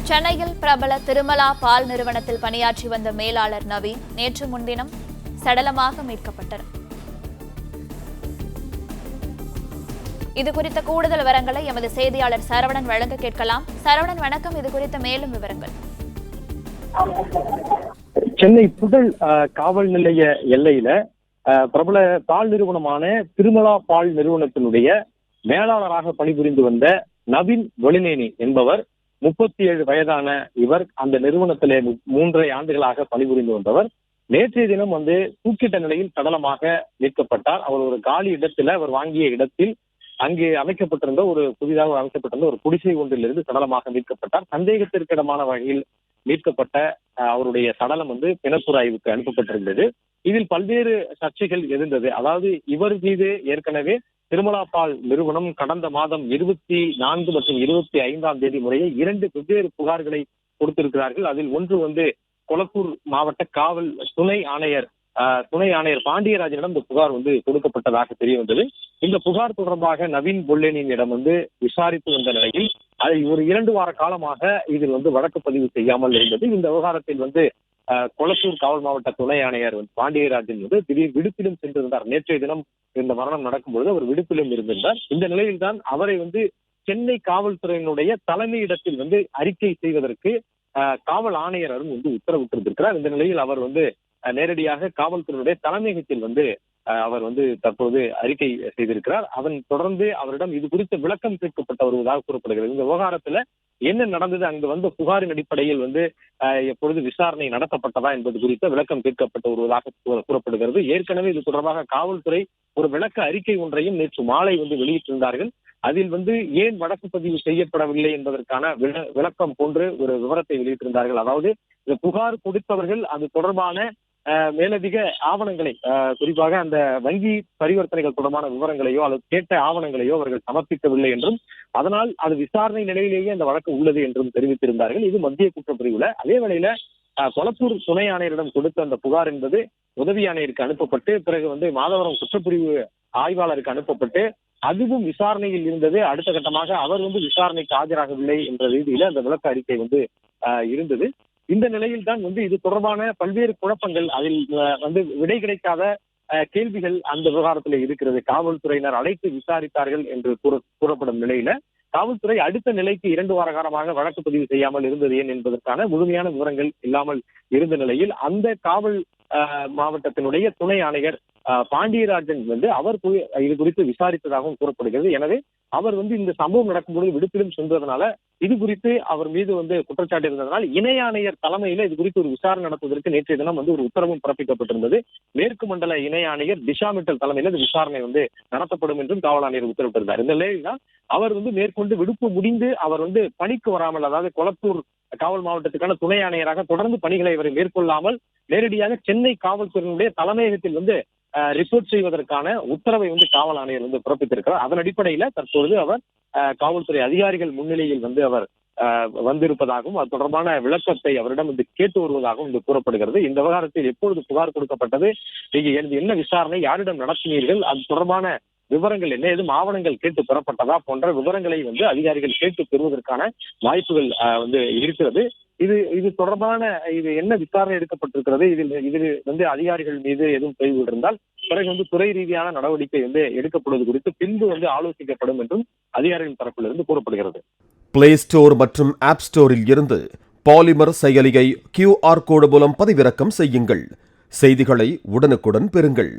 சென்னையில் பிரபல திருமலா பால் நிறுவனத்தில் பணியாற்றி வந்த மேலாளர் நவீன் நேற்று முன்தினம் சடலமாக மீட்கப்பட்டார். இதுகுறித்த கூடுதல் விவரங்களை எமது செய்தியாளர் சரவணன் வழங்க கேட்கலாம். சரவணன், வணக்கம். இது குறித்த மேலும் விவரங்கள். சென்னை புகழ் காவல் நிலைய எல்லையில பிரபல பால் நிறுவனமான திருமலா பால் நிறுவனத்தினுடைய மேலாளராக பணிபுரிந்து வந்த நவீன் ஒளினேனி என்பவர் 37 வயதான இவர் அந்த நிறுவனத்திலே 3.5 ஆண்டுகளாக பணிபுரிந்து வந்தவர். நேற்றைய தினம் தூக்கிட்ட நிலையில் சடலமாக மீட்கப்பட்டார். அவர் ஒரு காலி இடத்துல அவர் வாங்கிய இடத்தில் அங்கே அமைக்கப்பட்டிருந்த புதிதாக அமைக்கப்பட்டிருந்த ஒரு குடிசை ஒன்றிலிருந்து சடலமாக மீட்கப்பட்டார். சந்தேகத்திற்கிடமான வகையில் மீட்கப்பட்ட அவருடைய சடலம் பிணப்புற ஆய்வுக்கு அனுப்பப்பட்டிருந்தது. இதில் பல்வேறு சர்ச்சைகள் எழுந்தது. அதாவது இவர் மீது ஏற்கனவே திருமலா பால் நிறுவனம் கடந்த மாதம் 24 மற்றும் 25ஆம் தேதி முறையே 2 வெவ்வேறு புகார்களை கொடுத்திருக்கிறார்கள். அதில் ஒன்று கொளத்தூர் மாவட்ட காவல் துணை ஆணையர் பாண்டியராஜனிடம் இந்த புகார் கொடுக்கப்பட்டதாக தெரிய வந்தது. இந்த புகார் தொடர்பாக நவீன் பொல்லேனியிடம் விசாரித்து வந்த நிலையில் அதை ஒரு 2 வார காலமாக இதில் வழக்கு பதிவு செய்யாமல் இருந்தது. இந்த விவகாரத்தில் கொளத்தூர் காவல் மாவட்ட துணை ஆணையர் பாண்டியராஜன் திடீர் விடுப்பிலும் சென்றிருந்தார். நேற்றைய தினம் இந்த மரணம் நடக்கும்பொழுது அவர் விடுப்பிலும் இருந்திருந்தார். இந்த நிலையில் தான் அவரை சென்னை காவல்துறையினுடைய தலைமையிடத்தில் அறிக்கை செய்வதற்கு காவல் ஆணையர் அருண் உத்தரவிட்டிருக்கிறார். இந்த நிலையில் அவர் நேரடியாக காவல்துறையினுடைய தலைமையகத்தில் அவர் தற்போது அறிக்கை செய்திருக்கிறார். அதன் தொடர்ந்து அவரிடம் இது குறித்த விளக்கம் கேட்கப்பட்டு வருவதாக கூறப்படுகிறது. இந்த விவகாரத்துல என்ன நடந்தது, அங்கு வந்த புகாரின் அடிப்படையில் எப்பொழுது விசாரணை நடத்தப்பட்டதா என்பது குறித்த விளக்கம் கேட்கப்பட்டு வருவதாக கூறப்படுகிறது. ஏற்கனவே இது தொடர்பாக காவல்துறை ஒரு விளக்க அறிக்கை ஒன்றையும் நேற்று மாலை வெளியிட்டிருந்தார்கள். அதில் ஏன் வழக்கு பதிவு செய்யப்படவில்லை என்பதற்கான விளக்கம் போன்று ஒரு விவரத்தை வெளியிட்டிருந்தார்கள். அதாவது இந்த புகார் கொடுத்தவர்கள் அது தொடர்பான மேலதிக ஆவணங்களை, குறிப்பாக அந்த வங்கி பரிவர்த்தனைகள் தொடர்பான விவரங்களையோ அல்லது கேட்ட ஆவணங்களையோ அவர்கள் சமர்ப்பிக்கவில்லை என்றும், அதனால் அது விசாரணை நிலையிலேயே அந்த வழக்கு உள்ளது என்றும் தெரிவித்திருந்தார்கள். இது மத்திய குற்றப்பிரிவுல. அதே வேளையில கொளத்தூர் துணை ஆணையரிடம் கொடுத்த அந்த புகார் என்பது உதவி ஆணையருக்கு அனுப்பப்பட்டு பிறகு மாதவரம் குற்றப்பிரிவு ஆய்வாளருக்கு அனுப்பப்பட்டு அதுவும் விசாரணையில் இருந்தது. அடுத்த கட்டமாக அவர் விசாரணைக்கு ஆஜராகவில்லை என்ற ரீதியில அந்த விளக்க அறிக்கை இருந்தது. இந்த நிலையில் தான் இது தொடர்பான பல்வேறு குழப்பங்கள், அதில் விடை கிடைக்காத கேள்விகள் அந்த விவகாரத்தில் இருக்கிறது. காவல்துறையினர் அழைத்து விசாரித்தார்கள் என்று கூறப்படும் நிலையில காவல்துறை அடுத்த நிலைக்கு 2 வார காலமாக வழக்கு பதிவு செய்யாமல் இருந்தது ஏன் என்பதற்கான முழுமையான விவரங்கள் இல்லாமல் இருந்த நிலையில் அந்த காவல் மாவட்டத்தினுடைய துணை ஆணையர் பாண்டியராஜன் அவர் இது குறித்து விசாரித்ததாகவும் கூறப்படுகிறது. எனவே அவர் இந்த சம்பவம் நடக்கும்போது விடுப்பிலும் சென்றதனால இது குறித்து அவர் மீது குற்றச்சாட்டு இருந்ததனால் இணை ஆணையர் தலைமையில இது குறித்து ஒரு விசாரணை நடத்துவதற்கு நேற்றைய தினம் ஒரு உத்தரவும் பிறப்பிக்கப்பட்டிருந்தது. மேற்கு மண்டல இணை ஆணையர் திஷா மிட்டல் தலைமையில இந்த விசாரணை நடத்தப்படும் என்றும் காவல் ஆணையர் உத்தரவிட்டிருந்தார். இந்த நிலையில் தான் அவர் மேற்கொண்டு விடுப்பு முடிந்து அவர் பணிக்கு வராமல், அதாவது கொளத்தூர் காவல் மாவட்டத்துக்கான துணை ஆணையராக தொடர்ந்து பணிகளை அவர் மேற்கொள்ளாமல் நேரடியாக சென்னை காவல்துறையினுடைய தலைமையகத்தில் ரிப்போர்ட் செய்வதற்கான உத்தரவை காவல் ஆணையர் பிறப்பித்திருக்கிறார். அதன் அடிப்படையில தற்பொழுது அவர் காவல்துறை அதிகாரிகள் முன்னிலையில் அவர் வந்திருப்பதாகவும் அது தொடர்பான விளக்கத்தை அவரிடம் கேட்டு வருவதாகவும் கூறப்படுகிறது. இந்த விவகாரத்தில் எப்பொழுது புகார் கொடுக்கப்பட்டது, நீங்க என்ன விசாரணை, யாரிடம் நடத்தினீர்கள், அது தொடர்பான விவரங்கள் என்ன, எதுவும் ஆவணங்கள் கேட்டு பெறப்பட்டதா போன்ற விவரங்களை அதிகாரிகள் கேட்டு பெறுவதற்கான வாய்ப்புகள் இருக்கிறது. இது தொடர்பான என்ன விசாரணை எடுக்கப்பட்டிருக்கிறது, இதில் அதிகாரிகள் மீது எதுவும் கேள்வி இருந்தால் பிறகு துறை ரீதியான நடவடிக்கை எடுக்கப்படுவது குறித்து பின்பு ஆலோசிக்கப்படும் என்றும் அதிகாரிகள் தரப்பிலிருந்து கூறப்படுகிறது. பிளே ஸ்டோர் மற்றும் ஆப் ஸ்டோரில் இருந்து பாலிமர் செயலியை QR கோடு மூலம் பதிவிறக்கம் செய்யுங்கள். செய்திகளை உடனுக்குடன் பெறுங்கள்.